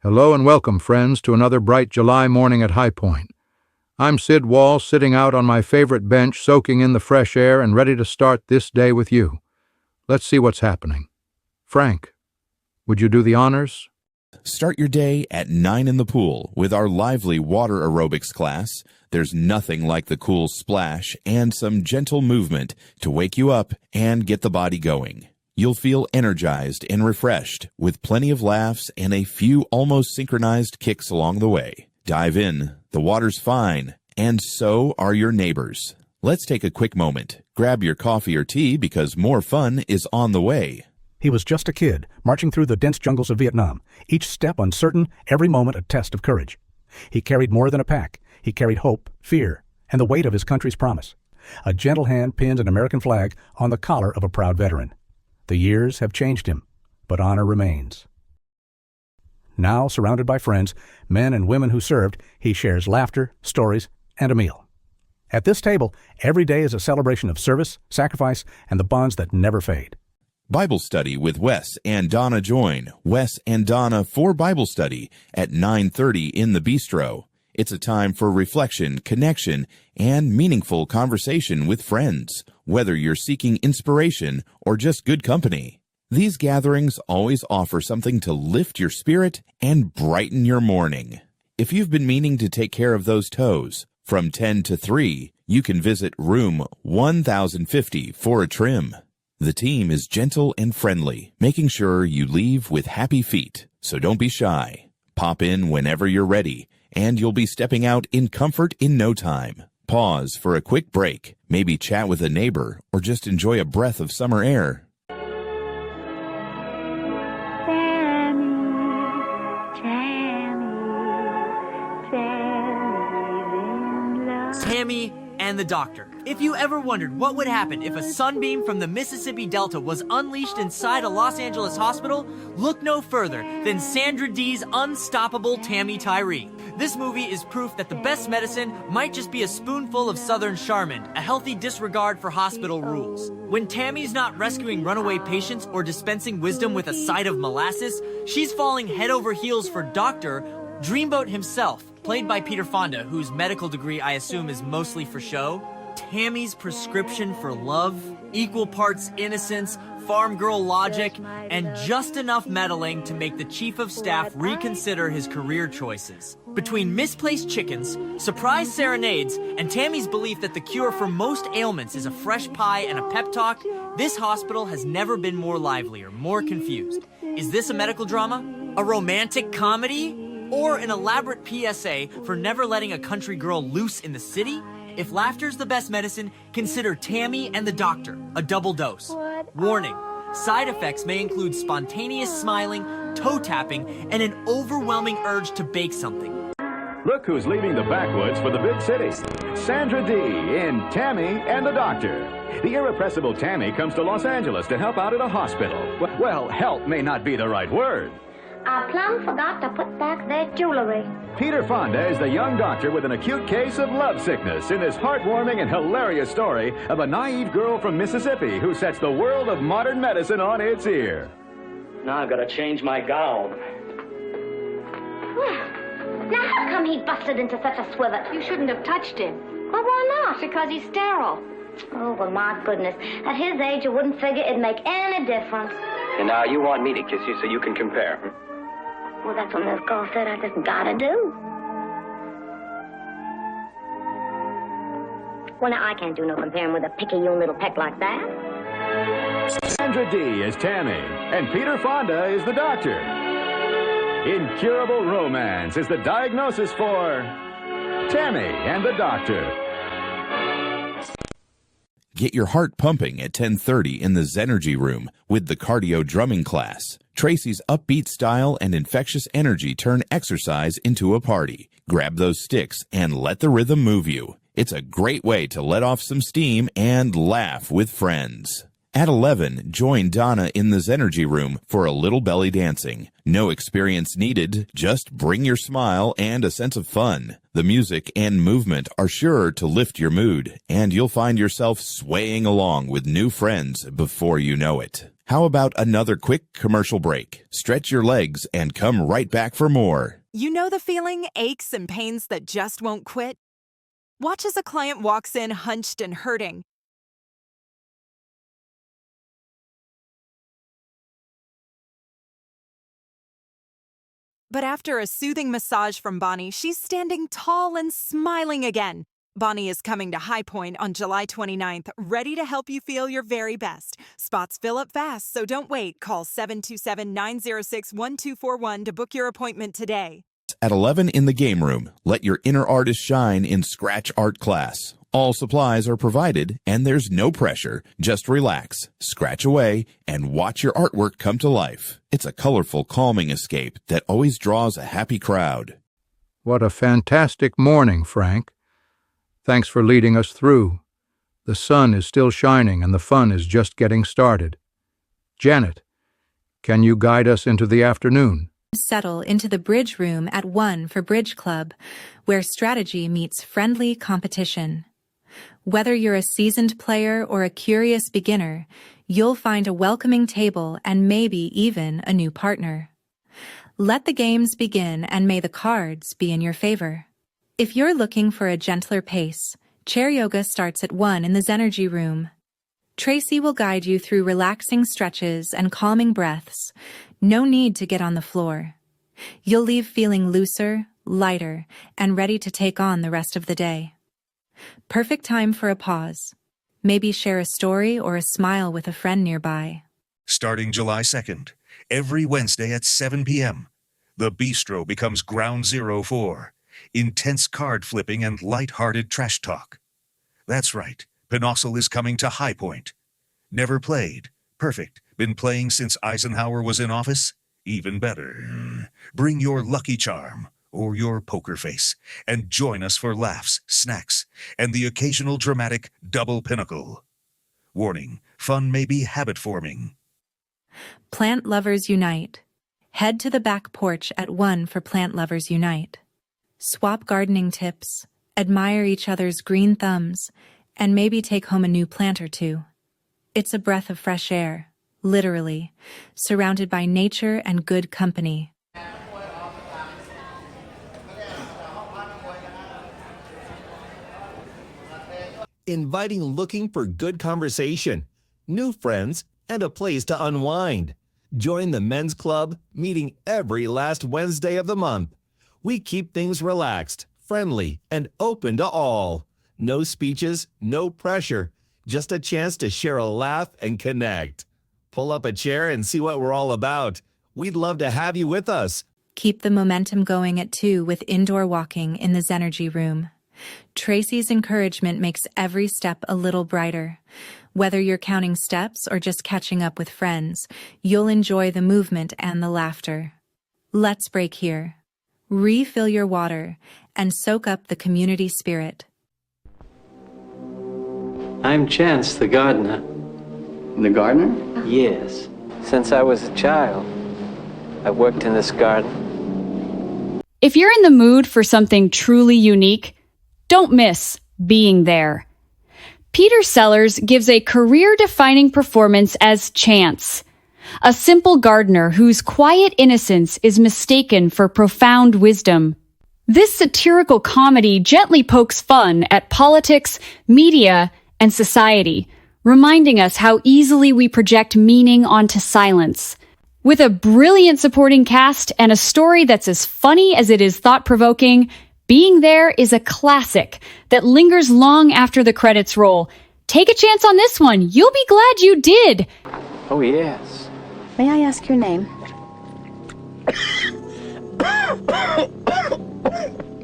Hello and welcome, friends, to another bright July morning at High Point. I'm Sid Wall, sitting out on my favorite bench, soaking in the fresh air and ready to start this day with you. Let's see what's happening. Frank, would you do the honors? Start your day at 9 in the pool with our lively water aerobics class. There's nothing like the cool splash and some gentle movement to wake you up and get the body going. You'll feel energized and refreshed with plenty of laughs and a few almost synchronized kicks along the way. Dive in. The water's fine, and so are your neighbors. Let's take a quick moment. Grab your coffee or tea because more fun is on the way. He was just a kid, marching through the dense jungles of Vietnam, each step uncertain, every moment a test of courage. He carried more than a pack. He carried hope, fear, and the weight of his country's promise. A gentle hand pinned an American flag on the collar of a proud veteran. The years have changed him, but honor remains. Now, surrounded by friends, men and women who served, he shares laughter, stories, and a meal. At this table, every day is a celebration of service, sacrifice, and the bonds that never fade. Bible study with Wes and Donna join Wes and Donna for Bible study at 9:30 in the bistro. It's a time for reflection, connection, and meaningful conversation with friends, whether you're seeking inspiration or just good company. These gatherings always offer something to lift your spirit and brighten your morning. If you've been meaning to take care of those toes, from 10 to 3, you can visit room 1050 for a trim. The team is gentle and friendly, making sure you leave with happy feet, so don't be shy. Pop in whenever you're ready, and you'll be stepping out in comfort in no time. Pause for a quick break, maybe chat with a neighbor, or just enjoy a breath of summer air. Tammy and the Doctor. If you ever wondered what would happen if a sunbeam from the Mississippi Delta was unleashed inside a Los Angeles hospital, look no further than Sandra Dee's unstoppable Tammy Tyree. This movie is proof that the best medicine might just be a spoonful of Southern Charmin, a healthy disregard for hospital rules. When Tammy's not rescuing runaway patients or dispensing wisdom with a side of molasses, she's falling head over heels for Dr. Dreamboat himself, played by Peter Fonda, whose medical degree I assume is mostly for show. Tammy's prescription for love, equal parts innocence, farm girl logic, and just enough meddling to make the chief of staff reconsider his career choices. Between misplaced chickens, surprise serenades, and Tammy's belief that the cure for most ailments is a fresh pie and a pep talk, this hospital has never been more lively or more confused. Is this a medical drama? A romantic comedy? Or an elaborate PSA for never letting a country girl loose in the city? If laughter's the best medicine, consider Tammy and the Doctor, a double dose. Warning, side effects may include spontaneous smiling, toe tapping, and an overwhelming urge to bake something. Look who's leaving the backwoods for the big city. Sandra Dee in Tammy and the Doctor. The irrepressible Tammy comes to Los Angeles to help out at a hospital. Well, help may not be the right word. I plumb forgot to put back their jewelry. Peter Fonda is the young doctor with an acute case of lovesickness in this heartwarming and hilarious story of a naive girl from Mississippi who sets the world of modern medicine on its ear. Now I've got to change my gown. Well, now how come he busted into such a swivet? You shouldn't have touched him. Well, why not? Because he's sterile. Oh, well, my goodness. At his age, you wouldn't figure it'd make any difference. And now you want me to kiss you so you can compare. Well, that's what Miss Cole said I just gotta do. Well, now, I can't do no comparing with a picayune little peck like that. Sandra Dee is Tammy, and Peter Fonda is the Doctor. Incurable romance is the diagnosis for Tammy and the Doctor. Get your heart pumping at 10:30 in the Zenergy room with the cardio drumming class. Tracy's upbeat style and infectious energy turn exercise into a party. Grab those sticks and let the rhythm move you. It's a great way to let off some steam and laugh with friends. At 11, join Donna in the Zenergy room for a little belly dancing. No experience needed, just bring your smile and a sense of fun. The music and movement are sure to lift your mood, and you'll find yourself swaying along with new friends before you know it. How about another quick commercial break? Stretch your legs and come right back for more. You know the feeling, aches and pains that just won't quit? Watch as a client walks in hunched and hurting. But after a soothing massage from Bonnie, she's standing tall and smiling again. Bonnie is coming to High Point on July 29th, ready to help you feel your very best. Spots fill up fast, so don't wait. Call 727-906-1241 to book your appointment today. At 11 in the game room, let your inner artist shine in Scratch Art class. All supplies are provided, and there's no pressure. Just relax, scratch away, and watch your artwork come to life. It's a colorful, calming escape that always draws a happy crowd. What a fantastic morning, Frank. Thanks for leading us through. The sun is still shining and the fun is just getting started. Janet, can you guide us into the afternoon? Settle into the bridge room at 1 for Bridge Club, where strategy meets friendly competition. Whether you're a seasoned player or a curious beginner, you'll find a welcoming table and maybe even a new partner. Let the games begin and may the cards be in your favor. If you're looking for a gentler pace, chair yoga starts at 1 in the Zenergy room. Tracy will guide you through relaxing stretches and calming breaths. No need to get on the floor. You'll leave feeling looser, lighter, and ready to take on the rest of the day. Perfect time for a pause. Maybe share a story or a smile with a friend nearby. Starting July 2nd, every Wednesday at 7 p.m., the Bistro becomes ground zero for intense card flipping and light-hearted trash talk. That's right, Penossel is coming to High Point. Never played? Perfect. Been playing since Eisenhower was in office? Even better. Bring your Lucky Charm or your poker face and join us for laughs, snacks, and the occasional dramatic double pinnacle. Warning, fun may be habit-forming. Plant Lovers Unite. Head to the back porch at 1 for Plant Lovers Unite. Swap gardening tips, admire each other's green thumbs, and maybe take home a new plant or two. It's a breath of fresh air, literally, surrounded by nature and good company. Inviting looking for good conversation, new friends, and a place to unwind. Join the Men's Club, meeting every last Wednesday of the month. We keep things relaxed, friendly, and open to all. No speeches, no pressure, just a chance to share a laugh and connect. Pull up a chair and see what we're all about. We'd love to have you with us. Keep the momentum going at 2 with indoor walking in the Zenergy room. Tracy's encouragement makes every step a little brighter. Whether you're counting steps or just catching up with friends, you'll enjoy the movement and the laughter. Let's break here. Refill your water and soak up the community spirit. I'm Chance, the gardener. The gardener? Yes. Since I was a child, I worked in this garden. If you're in the mood for something truly unique, don't miss Being There. Peter Sellers gives a career-defining performance as Chance, a simple gardener whose quiet innocence is mistaken for profound wisdom. This satirical comedy gently pokes fun at politics, media, and society, reminding us how easily we project meaning onto silence. With a brilliant supporting cast and a story that's as funny as it is thought-provoking, Being There is a classic that lingers long after the credits roll. Take a chance on this one. You'll be glad you did. Oh, yes. May I ask your name?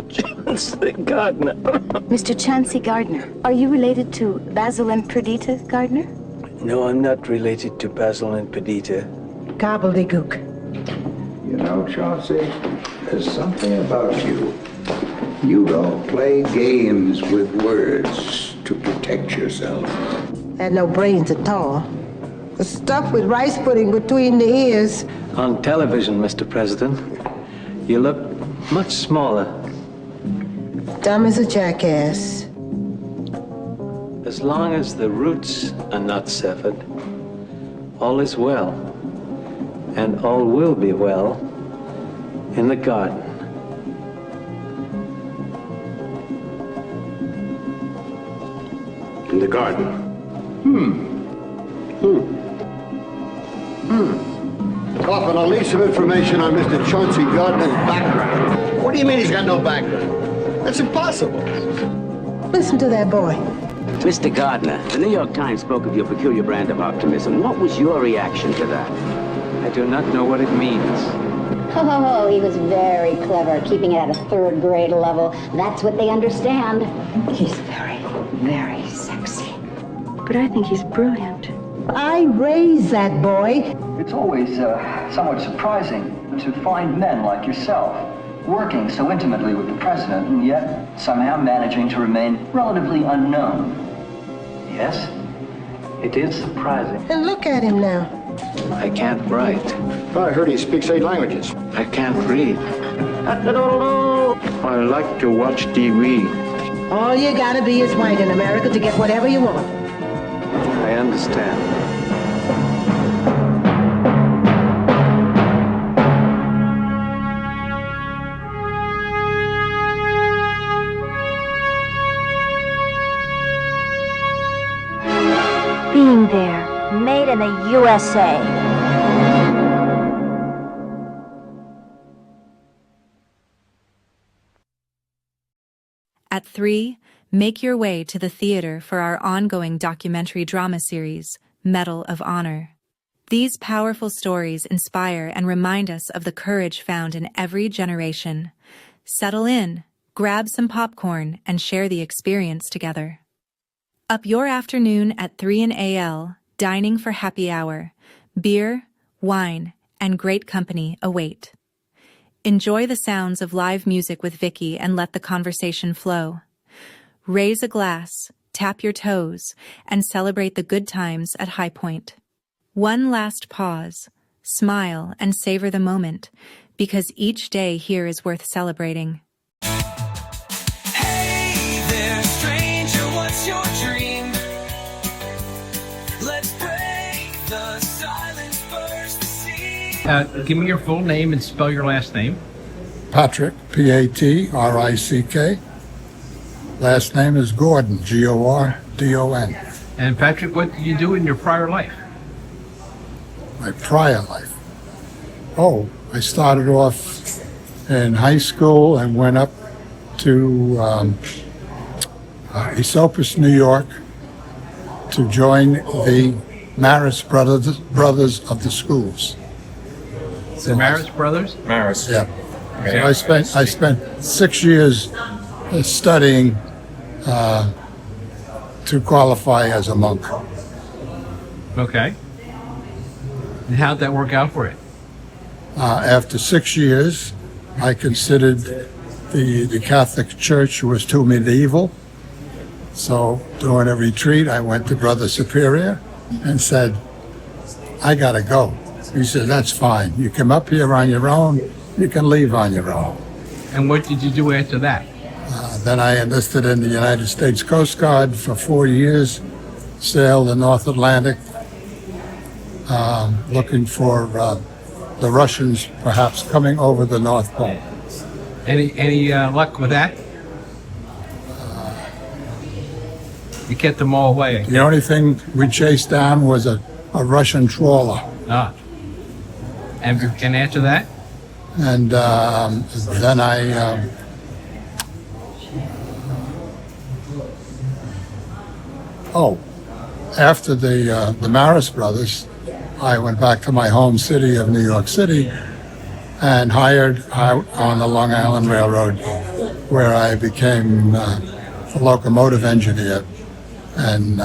Chancey Gardner. Mr. Chancey Gardner. Are you related to Basil and Perdita Gardner? No, I'm not related to Basil and Perdita. Gobbledygook. You know, Chauncey, there's something about you. You don't play games with words to protect yourself. Had no brains at all. The stuff with rice pudding between the ears. On television, Mr. President, you look much smaller. Dumb as a jackass. As long as the roots are not severed, all is well, and all will be well in the garden. In the garden. Coffin, I'll need some information on Mr. Chauncey Gardner's background. What do you mean he's got no background? That's impossible. Listen to that boy. Mr. Gardner, the New York Times spoke of your peculiar brand of optimism. What was your reaction to that? I do not know what it means. Oh, he was very clever, keeping it at a third grade level. That's what they understand. He's very, very sexy. But I think he's brilliant. I raised that boy. It's always somewhat surprising to find men like yourself working so intimately with the president and yet somehow managing to remain relatively unknown. Yes, it is surprising. And look at him now. I can't write. I heard he speaks 8 languages. I can't read. I like to watch TV. All you gotta be is white in America to get whatever you want. I understand. Being there, made in the USA. At 3, make your way to the theater for our ongoing documentary drama series, Medal of Honor. These powerful stories inspire and remind us of the courage found in every generation. Settle in, grab some popcorn, and share the experience together. Up your afternoon at 3 in AL, dining for happy hour. Beer, wine, and great company await. Enjoy the sounds of live music with Vicky and let the conversation flow. Raise a glass, tap your toes, and celebrate the good times at High Point. One last pause, smile, and savor the moment, because each day here is worth celebrating. Hey there, stranger, what's your dream? Let's break the silence first to see. Give me your full name and spell your last name. Patrick, P-A-T-R-I-C-K. Last name is Gordon, G-O-R-D-O-N. And Patrick, what did you do in your prior life? My prior life? Oh, I started off in high school and went up to Esopus, New York to join the Maris brothers of the schools. The Maris brothers? Maris. Yeah. Okay. So I spent 6 years studying to qualify as a monk. Okay. And how'd that work out for you? After 6 years, I considered the Catholic Church was too medieval. So during a retreat, I went to Brother Superior and said, I gotta go. He said, that's fine. You come up here on your own, you can leave on your own. And what did you do after that? Then I enlisted in the United States Coast Guard for 4 years, sailed the North Atlantic, looking for the Russians perhaps coming over the North Pole. Any luck with that? You kept them all away. The only thing we chased down was a Russian trawler. Ah. And after that? And then I after the Maris brothers, I went back to my home city of New York City and hired out on the Long Island Railroad, where I became a locomotive engineer and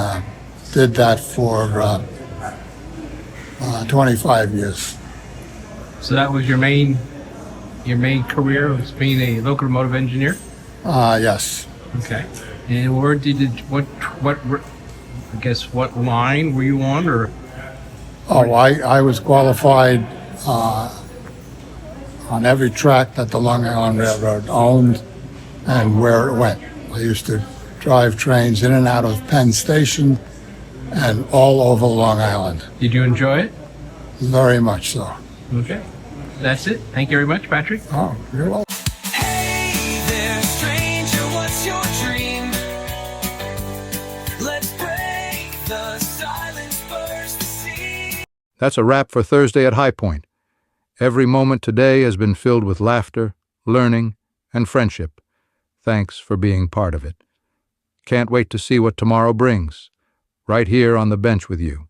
did that for 25 years. So that was your main career, was being a locomotive engineer? Yes. Okay. And where did it, what line were you on, or? Oh, I was qualified on every track that the Long Island Railroad owned and where it went. I used to drive trains in and out of Penn Station and all over Long Island. Did you enjoy it? Very much so. Okay. That's it. Thank you very much, Patrick. Oh, you're welcome. Hey there, stranger, what's your dream? Let's break the silence first to see. That's a wrap for Thursday at High Point. Every moment today has been filled with laughter, learning, and friendship. Thanks for being part of it. Can't wait to see what tomorrow brings, right here on the bench with you.